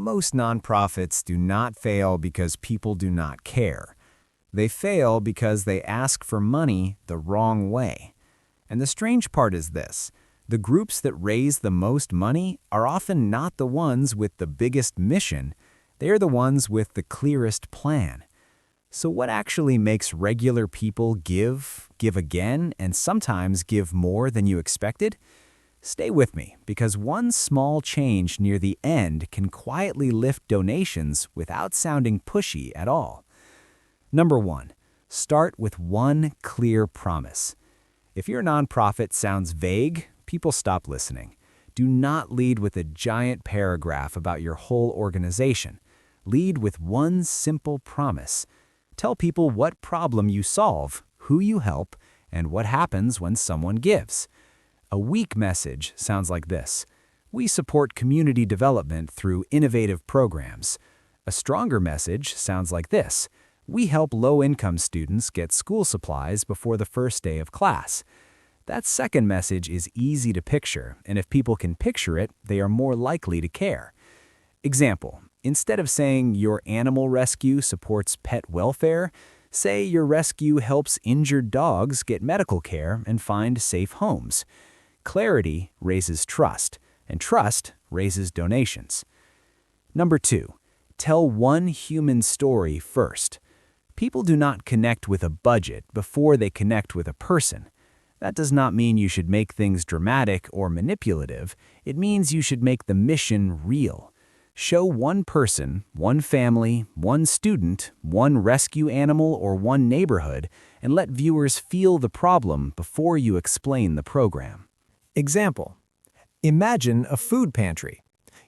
Most nonprofits do not fail because people do not care. They fail because they ask for money the wrong way. And the strange part is this: the groups that raise the most money are often not the ones with the biggest mission. They are the ones with the clearest plan. So what actually makes regular people give again, and sometimes give more than you expected? Stay with me, because one small change near the end can quietly lift donations without sounding pushy at all. Number 1, start with one clear promise. If your nonprofit sounds vague, people stop listening. Do not lead with a giant paragraph about your whole organization. Lead with one simple promise. Tell people what problem you solve, who you help, and what happens when someone gives. A weak message sounds like this: we support community development through innovative programs. A stronger message sounds like this: we help low-income students get school supplies before the first day of class. That second message is easy to picture, and if people can picture it, they are more likely to care. Example: instead of saying your animal rescue supports pet welfare, say your rescue helps injured dogs get medical care and find safe homes. Clarity raises trust, and trust raises donations. Number 2, tell one human story first. People do not connect with a budget before they connect with a person. That does not mean you should make things dramatic or manipulative. It means you should make the mission real. Show one person, one family, one student, one rescue animal, or one neighborhood, and let viewers feel the problem before you explain the program. Example: imagine a food pantry.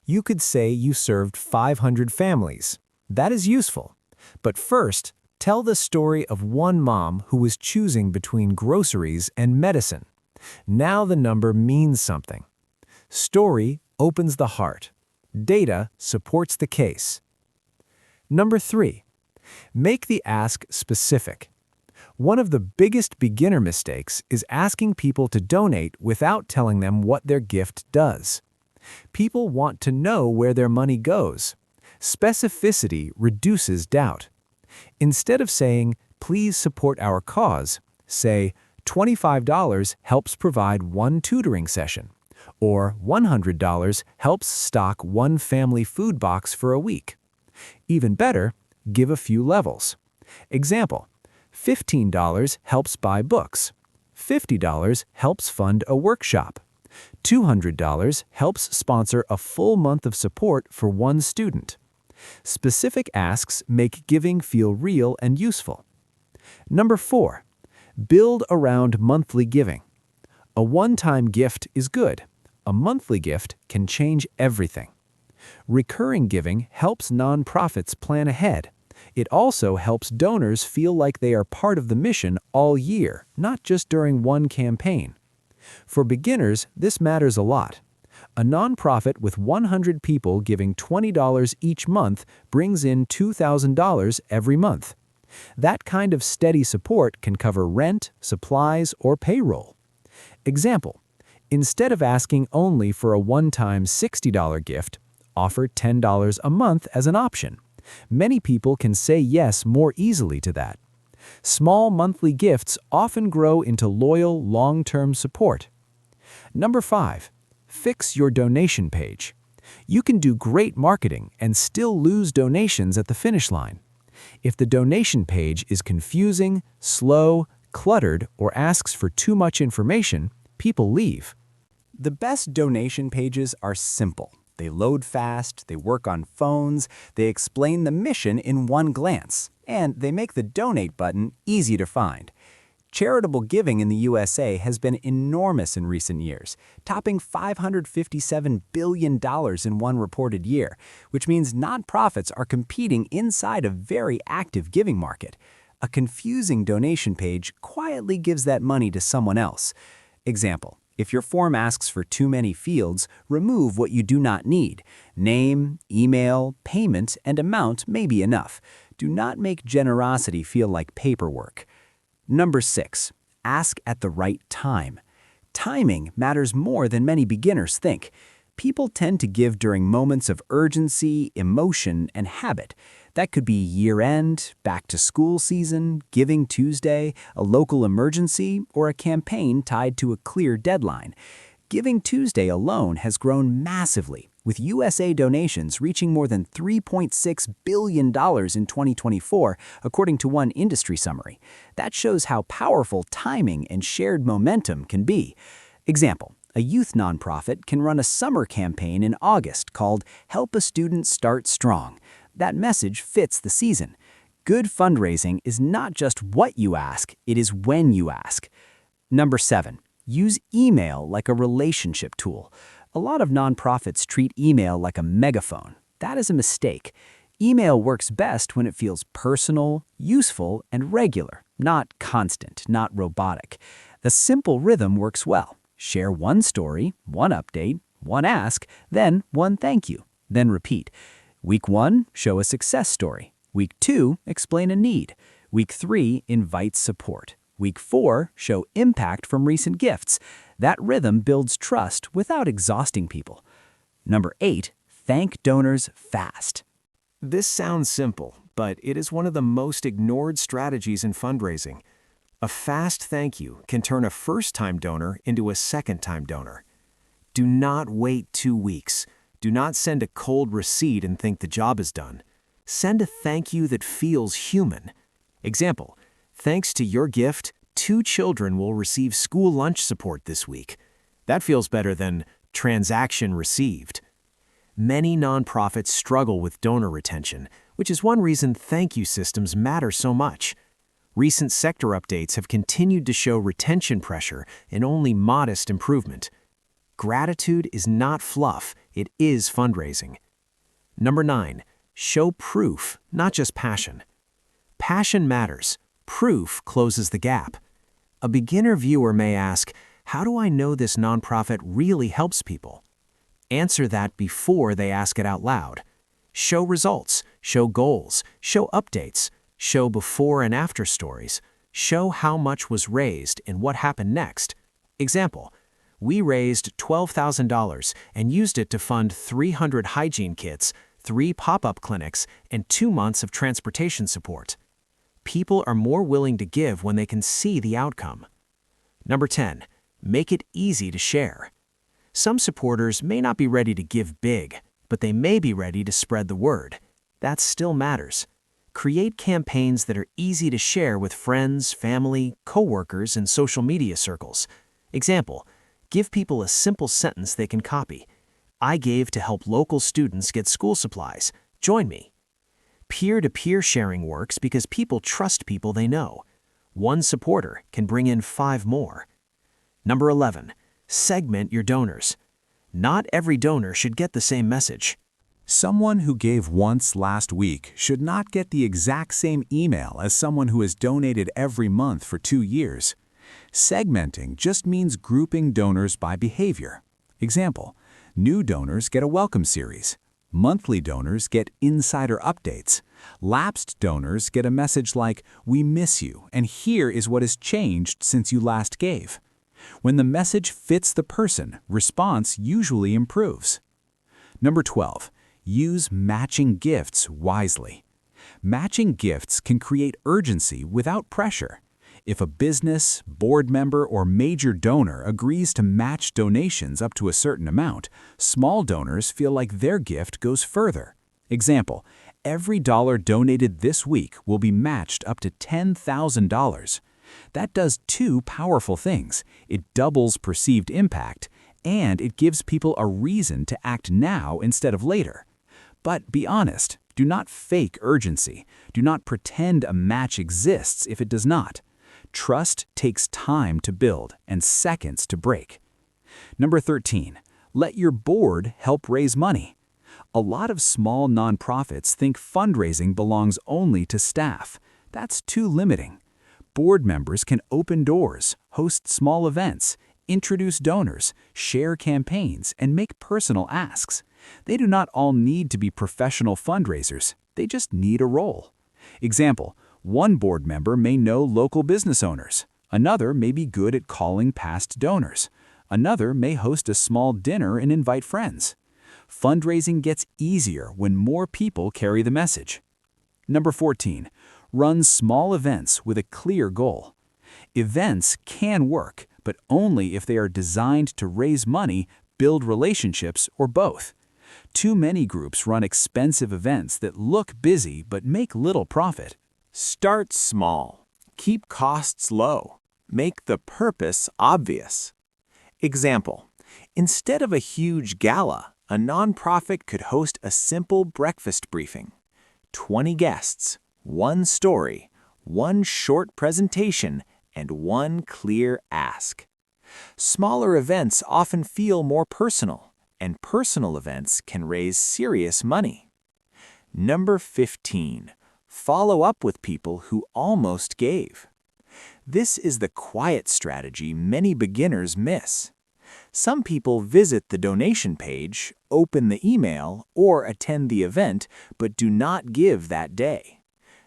You could say you served 500 families. That is useful. But first, tell the story of one mom who was choosing between groceries and medicine. Now the number means something. Story opens the heart. Data supports the case. Number 3, make the ask specific. One of the biggest beginner mistakes is asking people to donate without telling them what their gift does. People want to know where their money goes. Specificity reduces doubt. Instead of saying, "Please support our cause," say, "$25 helps provide one tutoring session," or $100 helps stock one family food box for a week. Even better, give a few levels. Example: $15 helps buy books. $50 helps fund a workshop. $200 helps sponsor a full month of support for one student. Specific asks make giving feel real and useful. Number 4, build around monthly giving. A one-time gift is good. A monthly gift can change everything. Recurring giving helps nonprofits plan ahead. It also helps donors feel like they are part of the mission all year, not just during one campaign. For beginners, this matters a lot. A nonprofit with 100 people giving $20 each month brings in $2,000 every month. That kind of steady support can cover rent, supplies, or payroll. Example: instead of asking only for a one-time $60 gift, offer $10 a month as an option. Many people can say yes more easily to that. Small monthly gifts often grow into loyal, long-term support. Number 5, fix your donation page. You can do great marketing and still lose donations at the finish line. If the donation page is confusing, slow, cluttered, or asks for too much information, people leave. The best donation pages are simple. They load fast, they work on phones, they explain the mission in one glance, and they make the donate button easy to find. Charitable giving in the USA has been enormous in recent years, topping $557 billion in one reported year, which means nonprofits are competing inside a very active giving market. A confusing donation page quietly gives that money to someone else. Example: if your form asks for too many fields, remove what you do not need. Name, email, payment, and amount may be enough. Do not make generosity feel like paperwork. Number 6, ask at the right time. Timing matters more than many beginners think. People tend to give during moments of urgency, emotion, and habit. That could be year-end, back-to-school season, Giving Tuesday, a local emergency, or a campaign tied to a clear deadline. Giving Tuesday alone has grown massively, with USA donations reaching more than $3.6 billion in 2024, according to one industry summary. That shows how powerful timing and shared momentum can be. Example: a youth nonprofit can run a summer campaign in August called Help a Student Start Strong. That message fits the season. Good fundraising is not just what you ask, it is when you ask. Number 7. Use email like a relationship tool. A lot of nonprofits treat email like a megaphone. That is a mistake. Email works best when it feels personal, useful, and regular, not constant, not robotic. The simple rhythm works well. Share one story, one update, one ask, then one thank you. Then repeat. Week 1, show a success story. Week 2, explain a need. Week 3, invite support. Week 4, show impact from recent gifts. That rhythm builds trust without exhausting people. Number 8, thank donors fast. This sounds simple, but it is one of the most ignored strategies in fundraising. A fast thank you can turn a first-time donor into a second-time donor. Do not wait 2 weeks. Do not send a cold receipt and think the job is done. Send a thank you that feels human. Example: thanks to your gift, 2 children will receive school lunch support this week. That feels better than transaction received. Many nonprofits struggle with donor retention, which is one reason thank you systems matter so much. Recent sector updates have continued to show retention pressure and only modest improvement. Gratitude is not fluff, it is fundraising. Number 9, show proof, not just passion. Passion matters. Proof closes the gap. A beginner viewer may ask, how do I know this nonprofit really helps people? Answer that before they ask it out loud. Show results, show goals, show updates, show before and after stories, show how much was raised and what happened next. Example: we raised $12,000 and used it to fund 300 hygiene kits, 3 pop-up clinics, and 2 months of transportation support. People are more willing to give when they can see the outcome. Number 10, make it easy to share. Some supporters may not be ready to give big, but they may be ready to spread the word. That still matters. Create campaigns that are easy to share with friends, family, coworkers, and social media circles. Example: give people a simple sentence they can copy. I gave to help local students get school supplies. Join me. Peer-to-peer sharing works because people trust people they know. One supporter can bring in 5 more. Number 11, segment your donors. Not every donor should get the same message. Someone who gave once last week should not get the exact same email as someone who has donated every month for 2 years. Segmenting just means grouping donors by behavior. Example: new donors get a welcome series. Monthly donors get insider updates. Lapsed donors get a message like, "We miss you, and here is what has changed since you last gave." When the message fits the person, response usually improves. Number 12, use matching gifts wisely. Matching gifts can create urgency without pressure. If a business, board member, or major donor agrees to match donations up to a certain amount, small donors feel like their gift goes further. Example: every dollar donated this week will be matched up to $10,000. That does 2 powerful things. It doubles perceived impact, and it gives people a reason to act now instead of later. But be honest, do not fake urgency. Do not pretend a match exists if it does not. Trust takes time to build and seconds to break. Number 13, let your board help raise money. A lot of small nonprofits think fundraising belongs only to staff. That's too limiting. Board members can open doors, host small events, introduce donors, share campaigns, and make personal asks. They do not all need to be professional fundraisers. They just need a role. Example: one board member may know local business owners. Another may be good at calling past donors. Another may host a small dinner and invite friends. Fundraising gets easier when more people carry the message. Number 14, run small events with a clear goal. Events can work, but only if they are designed to raise money, build relationships, or both. Too many groups run expensive events that look busy but make little profit. Start small. Keep costs low. Make the purpose obvious. Example: instead of a huge gala, a nonprofit could host a simple breakfast briefing. 20 guests, one story, one short presentation, and one clear ask. Smaller events often feel more personal, and personal events can raise serious money. Number 15. Follow up with people who almost gave. This is the quiet strategy many beginners miss. Some people visit the donation page, open the email, or attend the event, but do not give that day.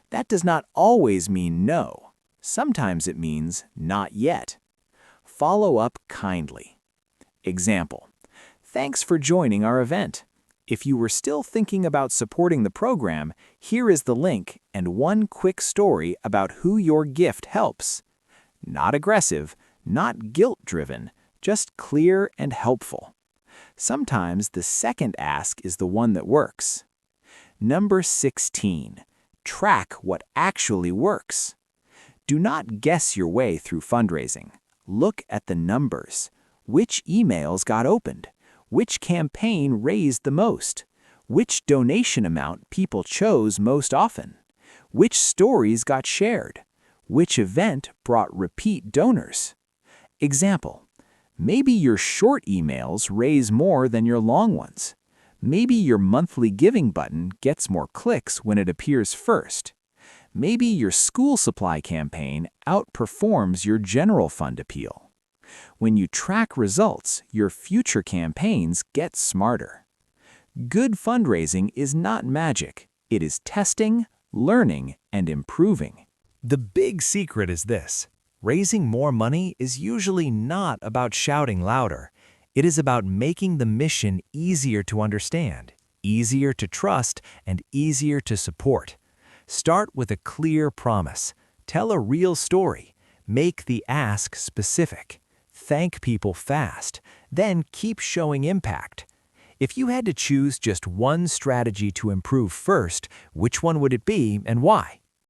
That does not always mean no. Sometimes it means not yet. Follow up kindly. Example: thanks for joining our event. If you were still thinking about supporting the program, here is the link and one quick story about who your gift helps. Not aggressive, not guilt-driven, just clear and helpful. Sometimes the second ask is the one that works. Number 16. Track what actually works. Do not guess your way through fundraising. Look at the numbers. Which emails got opened? Which campaign raised the most? Which donation amount people chose most often? Which stories got shared? Which event brought repeat donors? Example: maybe your short emails raise more than your long ones. Maybe your monthly giving button gets more clicks when it appears first. Maybe your school supply campaign outperforms your general fund appeal. When you track results, your future campaigns get smarter. Good fundraising is not magic. It is testing, learning, and improving. The big secret is this: raising more money is usually not about shouting louder. It is about making the mission easier to understand, easier to trust, and easier to support. Start with a clear promise. Tell a real story. Make the ask specific. Thank people fast. Then keep showing impact. If you had to choose just one strategy to improve first, which one would it be and why?